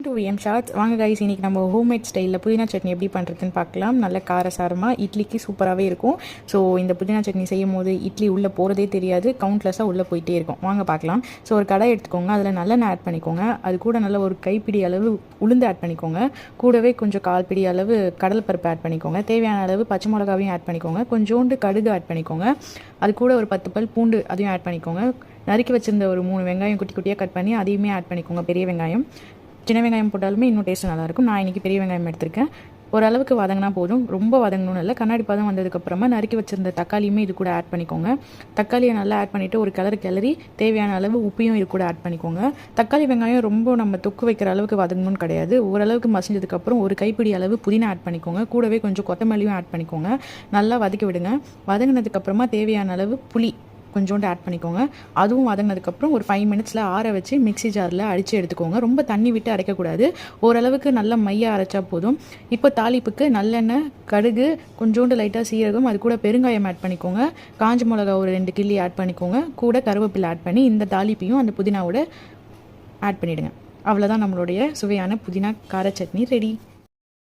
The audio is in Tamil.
To VM shorts. வாங்க கைஸ், இன்றைக்கி நம்ம ஹோம்மேட் ஸ்டைலில் புதினா சட்னி எப்படி பண்ணுறதுன்னு பார்க்கலாம். நல்ல காரசாரமாக இட்லிக்கு சூப்பராகவே இருக்கும். ஸோ இந்த புதினா சட்னி செய்யும் போது இட்லி உள்ளே போகிறதே தெரியாது, கவுண்ட்லெஸ்ஸாக உள்ளே போயிட்டே இருக்கும். வாங்க பார்க்கலாம். ஸோ ஒரு கடாய் எடுத்துக்கோங்க, அதில் நல்லெண்ணெய் ஆட் பண்ணிக்கோங்க. அது கூட நல்ல ஒரு கைப்பிடி அளவு உளுந்து ஆட் பண்ணிக்கோங்க. கூடவே கொஞ்சம் கால்பிடி அளவு கடலைப்பருப்பு ஆட் பண்ணிக்கோங்க. தேவையான அளவு பச்சை மிளகாவையும் ஆட் பண்ணிக்கோங்க. கொஞ்சோண்டு கடுகு ஆட் பண்ணிக்கோங்க. அது கூட ஒரு 10 பல் பூண்டு அதையும் ஆட் பண்ணிக்கோங்க. நறுக்கி வச்சிருந்த ஒரு 3 வெங்காயம் குட்டி குட்டியாக கட் பண்ணி அதையுமே ஆட் பண்ணிக்கோங்க. பெரிய வெங்காயம், சின்ன வெங்காயம் போட்டாலுமே இன்னும் டேஸ்ட் நல்லாயிருக்கும். நான் இன்றைக்கி பெரிய வெங்காயம் எடுத்திருக்கேன். ஓரளவுக்கு வதங்கினா போதும், ரொம்ப வதங்கணும்னு இல்லை. கண்ணாடி பதம் வந்ததுக்கப்புறமா நறுக்கி வச்சிருந்த தக்காளியுமே இது கூட ஆட் பண்ணிக்கோங்க. தக்காளியை நல்லா ஆட் பண்ணிவிட்டு ஒரு கிளறி தேவையான அளவு உப்பையும் இது கூட ஆட் பண்ணிக்கோங்க. தக்காளி வெங்காயம் ரொம்ப நம்ம தொக்கு வைக்கிற அளவுக்கு வதங்கணும்னு கிடையாது. ஓரளவுக்கு மசிஞ்சதுக்கப்புறம் ஒரு கைப்பிடி அளவு புதினா ஆட் பண்ணிக்கோங்க. கூடவே கொஞ்சம் கொத்தமல்லியும் ஆட் பண்ணிக்கோங்க. நல்லா வதக்கி விடுங்க. வதங்கினதுக்கப்புறமா தேவையான அளவு புளி கொஞ்சோண்டு ஆட் பண்ணிக்கோங்க. அதுவும் வதங்கினதுக்கப்புறம் ஒரு 5 மினிட்ஸில் ஆற வச்சு மிக்ஸி ஜாரில் அடித்து எடுத்துக்கோங்க. ரொம்ப தண்ணி விட்டு அரைக்கக்கூடாது, ஓரளவுக்கு நல்லா மையாக அரைச்சா போதும். இப்போ தாளிப்புக்கு நல்லெண்ணெய், கடுகு, கொஞ்சோண்டு லைட்டாக சீரகம், அது கூட பெருங்காயம் ஆட் பண்ணிக்கோங்க. காஞ்ச மிளகா ஒரு 2 கிள்ளி ஆட் பண்ணிக்கோங்க. கூட கருவேப்பிலை ஆட் பண்ணி இந்த தாளிப்பையும் அந்த புதினாவோட ஆட் பண்ணிவிடுங்க. அவ்வளோதான், நம்மளுடைய சுவையான புதினா கார சட்னி ரெடி.